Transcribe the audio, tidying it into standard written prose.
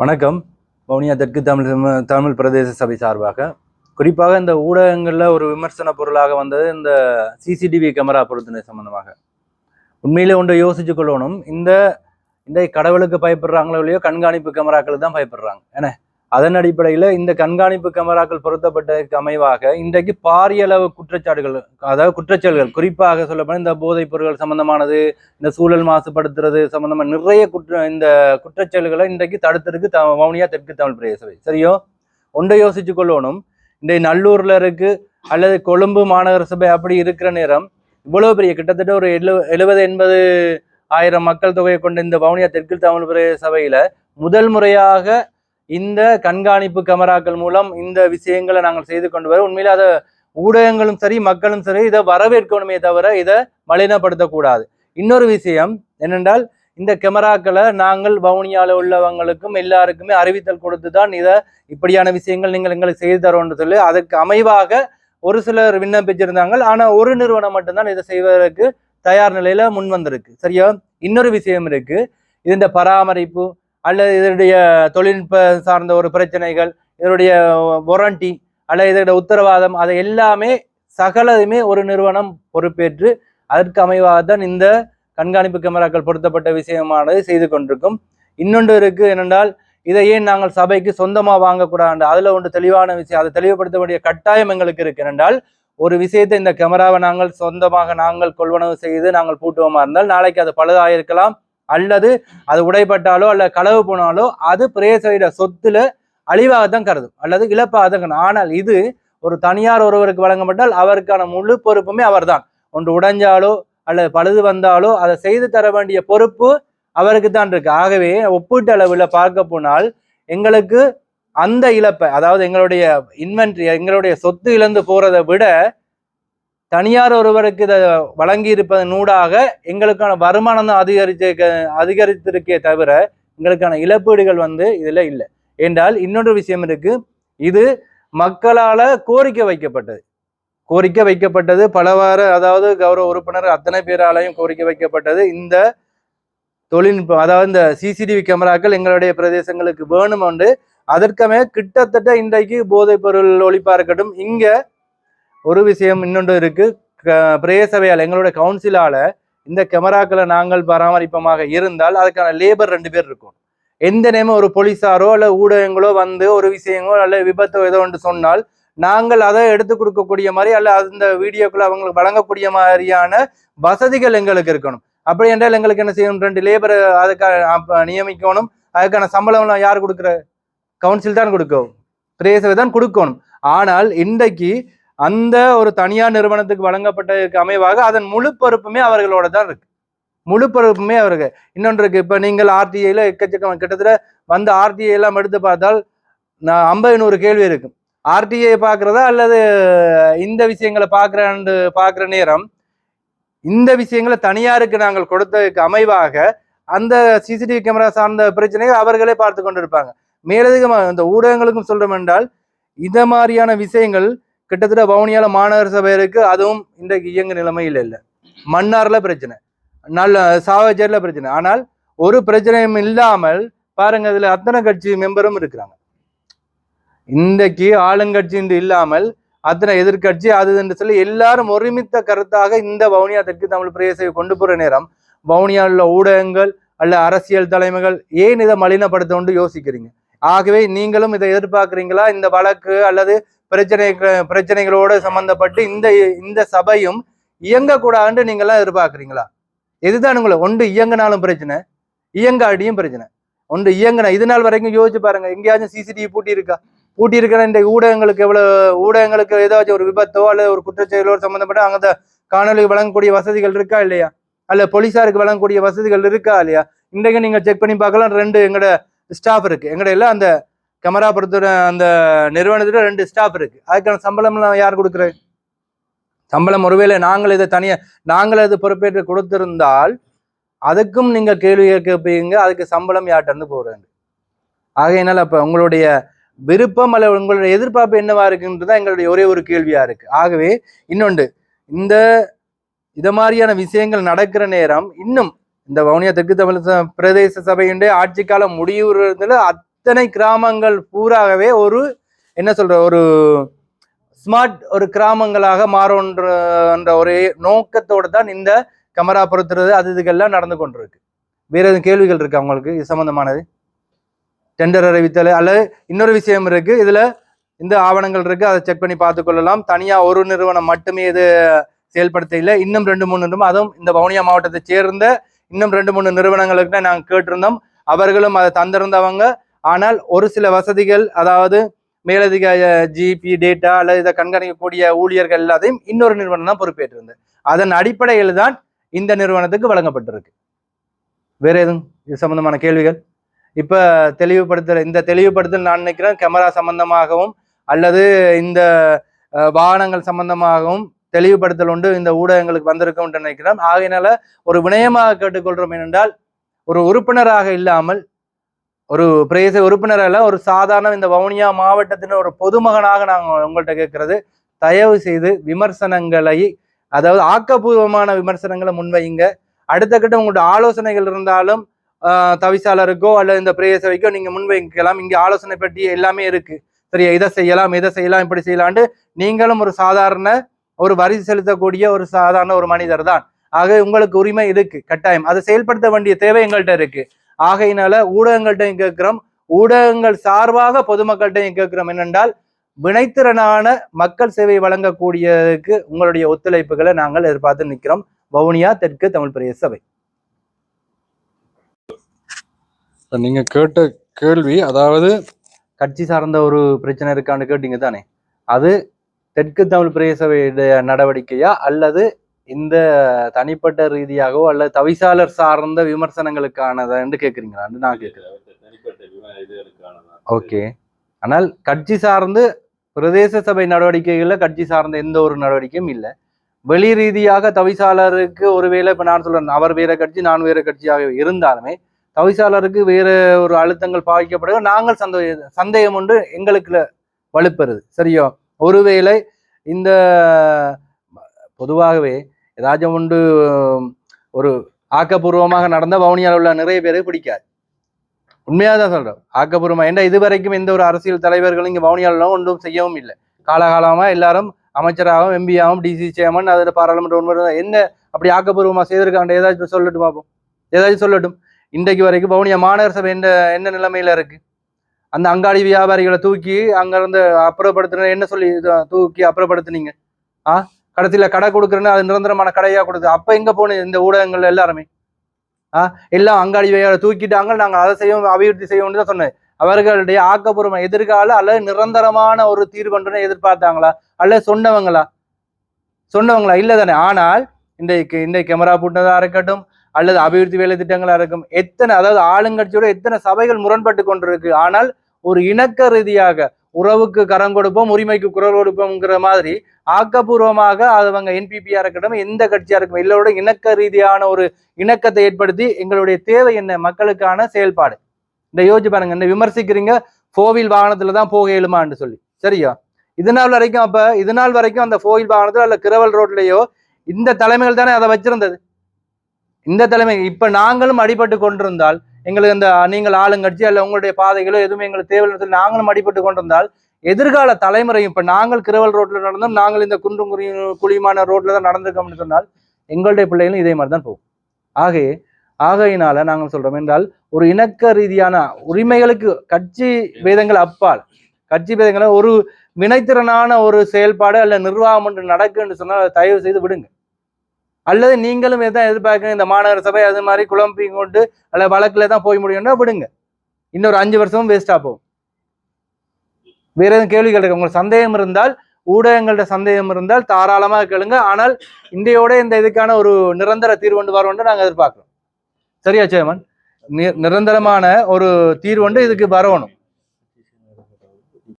வணக்கம். வவுனியா தெற்கு தமிழ் பிரதேச சபை சார்பாக குறிப்பாக இந்த ஊடகங்களில் ஒரு விமர்சன பொருளாக வந்தது இந்த சிசிடிவி கேமரா பொருத்தினை சம்பந்தமாக. உண்மையிலே ஒன்றை யோசிச்சு கொள்ளணும். இந்த கடவுளுக்கு பயப்படுறாங்களோ இல்லையோ கண்காணிப்பு கேமராக்களுக்கு தான் பயப்படுறாங்க. ஏன்னா அதன் அடிப்படையில் இந்த கண்காணிப்பு கேமராக்கள் பொருத்தப்பட்டதுக்கு அமைவாக இன்றைக்கு பாரிய அளவு குற்றச்சாட்டுகள், அதாவது குற்றச்செயல்கள், குறிப்பாக சொல்லப்போனால் இந்த போதைப் பொருட்கள் சம்பந்தமானது, இந்த சூழல் மாசுபடுத்துறது சம்பந்தமான நிறைய இந்த குற்றச்செயல்களை இன்றைக்கு தடுத்திருக்கு வவுனியா தெற்கு தமிழ் பிரதேச சபை. சரியோ, ஒன்றை யோசிச்சு கொள்ளணும். இன்றைக்கு நல்லூர்ல இருக்கு அல்லது கொழும்பு மாநகர சபை அப்படி இருக்கிற நேரம் இவ்வளவு பெரிய கிட்டத்தட்ட ஒரு 70-80 ஆயிரம் மக்கள் தொகையை கொண்ட இந்த வவுனியா தெற்கு தமிழ் பிரதேச சபையில முதல் முறையாக இந்த கண்காணிப்பு கேமராக்கள் மூலம் இந்த விஷயங்களை நாங்கள் செய்து கொண்டு வர உண்மையில அதை ஊடகங்களும் சரி மக்களும் சரி இதை வரவேற்கணுமே தவிர இதை மலினப்படுத்தக்கூடாது. இன்னொரு விஷயம் என்னென்றால் இந்த கேமராக்களை நாங்கள் வவுனியாவில் உள்ளவங்களுக்கும் எல்லாருக்குமே அறிவித்தல் கொடுத்து தான் இதை இப்படியான விஷயங்கள் நீங்கள் எங்களுக்கு செய்து தரோன்னு சொல்லி அதுக்கு அமைவாக ஒரு சிலர் விண்ணப்பிச்சிருந்தாங்க. ஆனால் ஒரு நிறுவனம் மட்டும்தான் இதை செய்வதற்கு தயார் நிலையில முன் வந்திருக்கு. சரியா, இன்னொரு விஷயம் இருக்கு. இந்த பராமரிப்பு அல்லது இதனுடைய தொழில்நுட்ப சார்ந்த ஒரு பிரச்சனைகள், இதனுடைய வாரண்டி அல்லது இதனுடைய உத்தரவாதம், அதை எல்லாமே சகலதுமே ஒரு நிறுவனம் பொறுப்பேற்று அதற்கு அமைவாக தான் இந்த கண்காணிப்பு கேமராக்கள் பொருத்தப்பட்ட விஷயமானது செய்து கொண்டிருக்கும். இன்னொன்று இருக்கு என்னென்றால் இதை ஏன் நாங்கள் சபைக்கு சொந்தமா வாங்கக்கூடாது, அதுல ஒன்று தெளிவான விஷயம், அதை தெளிவுபடுத்த வேண்டிய கட்டாயம் எங்களுக்கு இருக்கு. என்னென்றால் ஒரு விஷயத்தை இந்த கேமராவை நாங்கள் சொந்தமாக நாங்கள் கொள்வனவு செய்து நாங்கள் பூட்டுவோமா இருந்தால் நாளைக்கு அது பழுதாயிருக்கலாம், அல்லது அது உடைப்பட்டாலோ அல்ல களவு போனாலோ அது பிரேசைட சொத்துல அழிவாகத்தான் கருதும் அல்லது இழப்பாகத்தான் கருதும். ஆனால் இது ஒரு தனியார் ஒருவருக்கு வழங்கப்பட்டால் அவருக்கான முழு பொறுப்புமே அவர்தான். ஒன்று உடைஞ்சாலோ அல்லது பழுது வந்தாலோ அதை செய்து தர வேண்டிய பொறுப்பு அவருக்கு தான் இருக்கு. ஆகவே ஒப்பீட்டு அளவில் பார்க்க போனால் எங்களுக்கு அந்த இழப்பை, அதாவது எங்களுடைய இன்வென்ட்ரி, எங்களுடைய சொத்து இழந்து போறதை விட தனியார் ஒருவருக்கு இதை வழங்கி இருப்பதன் ஊடாக எங்களுக்கான வருமானம் தான் அதிகரித்திருக்கே தவிர எங்களுக்கான இழப்பீடுகள் இதுல இல்லை. என்றால் இன்னொரு விஷயம் இருக்கு. இது மக்களால கோரிக்கை வைக்கப்பட்டது பலவாறு, அதாவது கௌரவ உறுப்பினர் அத்தனை பேராலையும் கோரிக்கை வைக்கப்பட்டது. இந்த தொழில்நுட்பம், அதாவது இந்த சிசிடிவி கேமராக்கள் எங்களுடைய பிரதேசங்களுக்கு வேணும் என்று. அதற்கமே கிட்டத்தட்ட இன்றைக்கு போதைப் பொருள் ஒழிப்பா இருக்கட்டும், இங்க ஒரு விஷயம் இன்னொன்று இருக்கு. பிரதேசபையால் எங்களுடைய கவுன்சிலால இந்த கேமராக்களை நாங்கள் பராமரிப்பமாக இருந்தால் அதுக்கான லேபர் 2 பேர் இருக்கும். எந்த நேரமும் ஒரு போலீஸாரோ அல்ல ஊடகங்களோ ஒரு விஷயங்களோ அல்ல விபத்தோ ஏதோ ஒன்று சொன்னால் நாங்கள் அதை எடுத்து கொடுக்கக்கூடிய மாதிரி அல்ல அந்த வீடியோக்குள்ள அவங்களுக்கு வழங்கக்கூடிய மாதிரியான வசதிகள் எங்களுக்கு இருக்கணும். அப்படி என்றால் எங்களுக்கு என்ன செய்யணும், 2 லேபரை அதுக்காக நியமிக்கணும். அதுக்கான சம்பளம் யார் கொடுக்குற? கவுன்சில் தான் கொடுக்கும், பிரதேசபை தான் கொடுக்கணும். ஆனால் இன்றைக்கு அந்த ஒரு தனியார் நிறுவனத்துக்கு வழங்கப்பட்டதுக்கு அமைவாக அதன் முழு பொறுப்புமே அவர்களோட தான் இருக்கு. முழு பொறுப்புமே அவருக்கு. இன்னொன்று இருக்கு. இப்ப நீங்கள் ஆர்டிஐல எக்கச்சக்கம் கிட்டத்தட்ட ஆர்டிஐ எல்லாம் எடுத்து பார்த்தால் 50-100 கேள்வி இருக்கு. ஆர்டிஐ பாக்குறதா அல்லது இந்த விஷயங்களை பாக்குற நேரம் இந்த விஷயங்களை தனியாருக்கு நாங்கள் கொடுத்ததுக்கு அமைவாக அந்த சிசிடிவி கேமரா சார்ந்த பிரச்சனைகள் அவர்களே பார்த்து கொண்டிருப்பாங்க. மேலதிகமாக இந்த ஊடகங்களுக்கும் சொல்றோம் என்றால் இந்த மாதிரியான விஷயங்கள் கிட்டத்தட்ட வவுனியால மாநகர சபை இருக்கு. அதுவும் இன்றைக்கு இயங்கு நிலைமையில் இல்லை. மன்னார்ல பிரச்சனை, நல்ல சாவச்சேரியில பிரச்சனை. ஆனால் ஒரு பிரச்சனையும் இல்லாமல் பாருங்க, இதுல அத்தனை கட்சி மெம்பரும் இருக்கிறாங்க. இன்றைக்கு ஆளுங்கட்சி என்று இல்லாமல் அத்தனை எதிர்கட்சி அது என்று சொல்லி எல்லாரும் ஒருமித்த கருத்தாக இந்த வவுனியா தெற்கு தமிழ் பிரதேசத்தை கொண்டு போற நேரம் வவுனியாவில் உள்ள ஊடகங்கள் அல்ல அரசியல் தலைமைகள் ஏன் இதை மலினப்படுத்த யோசிக்கிறீங்க? ஆகவே நீங்களும் இதை எதிர்பார்க்கிறீங்களா? இந்த வழக்கு அல்லது பிரச்சனைகளோடு சம்பந்தப்பட்டு இந்த சபையும் இயங்கக்கூடாதுன்னு நீங்கள்லாம் எதிர்பார்க்குறீங்களா? இதுதான் உங்களை ஒன்று இயங்கினாலும் பிரச்சனை, இயங்காடியும் பிரச்சனை. ஒன்று இயங்கினா இது நாள் வரைக்கும் யோசிச்சு பாருங்க, எங்கேயாச்சும் சிசிடிவி பூட்டி இருக்கா? இந்த ஊடகங்களுக்கு ஏதாச்சும் ஒரு விபத்தோ அல்லது ஒரு குற்றச்செயலோ சம்பந்தப்பட்ட அங்கே காணொலிக்கு வழங்கக்கூடிய வசதிகள் இருக்கா இல்லையா? அல்ல போலீஸாருக்கு வழங்கக்கூடிய வசதிகள் இருக்கா இல்லையா? இன்றைக்கு நீங்க செக் பண்ணி பார்க்கலாம். 2 எங்களோட ஸ்டாஃப் இருக்கு. எங்கட எல்லாம் அந்த கேமரா பொறுத்த அந்த நிறுவனத்துல 2 ஸ்டாஃப் இருக்கு. அதுக்கான சம்பளம் யார் கொடுக்குற? சம்பளம் ஒருவேளை நாங்கள் இதை நாங்கள் அது பொறுப்பேற்று கொடுத்திருந்தால் அதுக்கும் நீங்க கேள்வி கேட்பீங்க, அதுக்கு சம்பளம் யார்கிட்ட இருந்து போறாங்க. ஆகையினால அப்ப உங்களுடைய விருப்பம் அல்ல உங்களுடைய எதிர்பார்ப்பு என்னவா இருக்குன்றதான் எங்களுடைய ஒரே ஒரு கேள்வியா இருக்கு. ஆகவே இன்னொன்று, இத மாதிரியான விஷயங்கள் நடக்கிற நேரம் இன்னும் இந்த வவுனியா தெற்கு தமிழ் பிரதேச சபையுடைய ஆட்சி காலம் முடிவுறதுல இத்தனை கிராமங்கள் பூராகவே ஒரு என்ன சொல்ற ஒரு ஸ்மார்ட் ஒரு கிராமங்களாக மாறுன்ற ஒரு நோக்கத்தோடு தான் இந்த கேமரா பொறுத்துறது அது இதுகள்லாம் நடந்து கொண்டிருக்கு. வேற எதுவும் கேள்விகள் இருக்கு அவங்களுக்கு இது சம்பந்தமானது? டெண்டர் அறிவித்தல் அல்லது இன்னொரு விஷயம் இருக்கு, இதுல இந்த ஆவணங்கள் இருக்கு, அதை செக் பண்ணி பார்த்து கொள்ளலாம். தனியா ஒரு நிறுவனம் மட்டுமே இது செயல்படுத்த இல்லை, இன்னும் 2-3 நிறுவனம், அதுவும் இந்த வவுனியா மாவட்டத்தை சேர்ந்த இன்னும் 2-3 நிறுவனங்களுக்கு தான் நாங்கள் கேட்டிருந்தோம். அவர்களும் அதை தந்திருந்தவங்க. ஆனால் ஒரு சில வசதிகள், அதாவது மேலதிக ஜிபி டேட்டா அல்லது இதை கண்காணிக்கக்கூடிய ஊழியர்கள் எல்லாத்தையும் இன்னொரு நிறுவனம் தான் பொறுப்பேற்றிருந்தது. அதன் அடிப்படையில் தான் இந்த நிறுவனத்துக்கு வழங்கப்பட்டிருக்கு. வேற எதுவும் இது சம்பந்தமான கேள்விகள்? இப்ப இந்த தெளிவுபடுத்தல் நான் நினைக்கிறேன் கேமரா சம்பந்தமாகவும் அல்லது இந்த வாகனங்கள் சம்பந்தமாகவும் தெளிவுபடுத்தல் உண்டு இந்த ஊடகங்களுக்கு வந்திருக்கும் நினைக்கிறேன். ஆகையினால ஒரு வினயமாக கேட்டுக்கொள்றோம் என்னென்றால், ஒரு உறுப்பினராக இல்லாமல், ஒரு பிரதேச உறுப்பினராக ஒரு சாதாரண இந்த வவுனியா மாவட்டத்தின் ஒரு பொதுமகனாக நாங்கள் உங்கள்கிட்ட கேட்கறது, தயவு செய்து விமர்சனங்களை, அதாவது ஆக்கப்பூர்வமான விமர்சனங்களை முன்வைங்க. அடுத்த கட்ட உங்களோட ஆலோசனைகள் இருந்தாலும் தவிசாளருக்கோ அல்லது இந்த பிரதேசவைக்கோ நீங்க முன்வைக்கலாம். இங்க ஆலோசனை பற்றி எல்லாமே இருக்கு. சரியா, இதை செய்யலாம், இப்படி செய்யலான்ட்டு நீங்களும் ஒரு சாதாரண ஒரு வரி செலுத்தக்கூடிய ஒரு சாதாரண ஒரு மனிதர் தான். ஆக உங்களுக்கு உரிமை இருக்கு, கட்டாயம் அதை செயல்படுத்த வேண்டிய தேவை எங்கள்கிட்ட இருக்கு. ஆகையினால ஊடகங்கள்கிட்டையும் கேட்கிறோம், ஊடகங்கள் சார்பாக பொதுமக்கள்கிட்டையும் கேட்கிறோம் என்னென்றால், வினைத்திறனான மக்கள் சேவை வழங்கக்கூடியதுக்கு உங்களுடைய ஒத்துழைப்புகளை நாங்கள் எதிர்பார்த்து நிற்கிறோம். வவுனியா தெற்கு தமிழ் பிரதேச சபை. நீங்க கேட்ட கேள்வி, அதாவது கட்சி சார்ந்த ஒரு பிரச்சனை இருக்கான்னு கேட்டீங்க தானே, அது தெற்கு தமிழ் பிரதேச சபையுடைய நடவடிக்கையா அல்லது இந்த தனிப்பட்ட ரீதியாகவோ அல்லது தவிசாளர் சார்ந்த விமர்சனங்களுக்கானதான்னு கேட்குறீங்களான்னு நான் கேட்குறேன். ஓகே, ஆனால் கட்சி சார்ந்து பிரதேச சபை நடவடிக்கைகளில் கட்சி சார்ந்த எந்த ஒரு நடவடிக்கையும் இல்லை. வெளி ரீதியாக தவிசாளருக்கு ஒருவேளை இப்போ நான் சொல்றேன், அவர் வேற கட்சி நான் வேற கட்சியாக இருந்தாலுமே தவிசாளருக்கு வேற ஒரு அழுத்தங்கள் பாதிக்கப்படுக நாங்கள் சந்தேகம் ஒன்று எங்களுக்கு வலுப்பெறுது. சரியோ, ஒருவேளை இந்த பொதுவாகவே ஏதாச்சும் ஒன்று ஒரு ஆக்கப்பூர்வமாக நடந்த வவுனியாவில் உள்ள நிறைய பேருக்கு பிடிக்காது. உண்மையாக தான் சொல்றோம், ஆக்கப்பூர்வமா. ஏன்னா இதுவரைக்கும் எந்த ஒரு அரசியல் தலைவர்களும் இங்கே வவுனியாவில் ஒன்றும் செய்யவும் இல்லை. காலகாலமா எல்லாரும் அமைச்சராகவும் எம்பியாகவும் டிசி சேர்மன் அதில் பாராளுமன்ற என்ன அப்படி ஆக்கப்பூர்வமா செய்திருக்காங்க, ஏதாச்சும் சொல்லட்டும் பார்ப்போம், ஏதாச்சும் சொல்லட்டும். இன்றைக்கு வரைக்கும் வவுனியா மாநகர சபை என்ன நிலைமையில இருக்கு? அந்த அங்காடி வியாபாரிகளை தூக்கி அங்கிருந்து அப்புறப்படுத்துன என்ன சொல்லி தூக்கி அப்புறப்படுத்துனீங்க? கடைசியில கடை கொடுக்குறேன்னு அது நிரந்தரமான கடையா கொடுத்து அப்ப எங்க போனது இந்த ஊடகங்கள் எல்லாருமே? எல்லாம் அங்காடி வியாபாரி தூக்கிட்டாங்க, நாங்க அதை செய்யவும் அபிவிருத்தி செய்யணும்னு தான் சொன்னேன். அவர்களுடைய ஆக்கப்பூர்வ எதிர்கால அல்லது நிரந்தரமான ஒரு தீர்வுன்னு எதிர்பார்த்தாங்களா அல்லது சொன்னவங்களா இல்லை தானே. ஆனால் இன்றைக்கு கேமரா போட்டதா இருக்கட்டும் அல்லது அபிவிருத்தி வேலை திட்டங்களா இருக்கும், எத்தனை, அதாவது ஆளுங்கட்சியோட எத்தனை சபைகள் முரண்பட்டு கொண்டிருக்கு. ஆனால் ஒரு இணக்க ரீதியாக உறவுக்கு கரம் கொடுப்போம், உரிமைக்கு குரல் கொடுப்போம்ங்கிற மாதிரி ஆக்கப்பூர்வமாக அவங்க என்பிபியா இருக்கட்டும் எந்த கட்சியா இருக்கும் எல்லோரோட இணக்க ரீதியான ஒரு இணக்கத்தை ஏற்படுத்தி எங்களுடைய தேவை என்ன மக்களுக்கான செயல்பாடு இந்த யோசிச்சு பாருங்க. என்ன விமர்சிக்கிறீங்க, 4-wheel வாகனத்துல தான் போக இயலுமான்னு சொல்லி. சரியா, இது நாள் வரைக்கும் அந்த 4-wheel வாகனத்துல அல்ல கிரவல் ரோட்லயோ இந்த தலைமைகள் தானே அதை வச்சிருந்தது. இந்த தலைமை இப்ப நாங்களும் அடிபட்டு கொண்டிருந்தால், எங்களுக்கு இந்த நீங்கள் ஆளுங்கட்சி அல்ல உங்களுடைய பாதைகளோ எதுவுமே எங்களுக்கு தேவையில்லை சொல்லி நாங்களும் அடிபட்டு கொண்டிருந்தால், எதிர்கால தலைமுறையும் இப்ப நாங்கள் கிரவல் ரோட்ல நடந்தோம், நாங்கள் இந்த குன்றும் குழியுமான ரோட்ல தான் நடந்திருக்கோம்னு சொன்னால் எங்களுடைய பிள்ளைகளும் இதே மாதிரி தான் போகும். ஆகையினால நாங்கள் சொல்றோம் என்றால், ஒரு இணக்க ரீதியான உரிமைகளுக்கு கட்சி பேதங்கள் அப்பால், கட்சி பேதங்களை ஒரு வினைத்திறனான ஒரு செயல்பாடு அல்ல நிர்வாகம் ஒன்று நடக்குன்னு சொன்னால் அதை தயவு செய்து விடுங்க. அல்லது நீங்களும் எதான் எதிர்பார்க்க இந்த மாநகர சபை அது மாதிரி குழம்பி கொண்டு அல்ல வழக்குல தான் போய் முடியும்னா விடுங்க. இன்னொரு 5 வருஷமும் வேஸ்டா போகும். வேற எதுவும் கேள்விகள் இருக்கு, உங்களுக்கு சந்தேகம் இருந்தால், ஊடகங்கள்ட்ட சந்தேகம் இருந்தால் தாராளமாக கேளுங்க. ஆனால் இந்தியோட இந்த இதுக்கான ஒரு நிரந்தர தீர்வு கொண்டு வரோன்னு நாங்கள் எதிர்பார்க்கிறோம். சரியா சேமன், நிரந்தரமான ஒரு தீர்வு இதுக்கு வரணும்.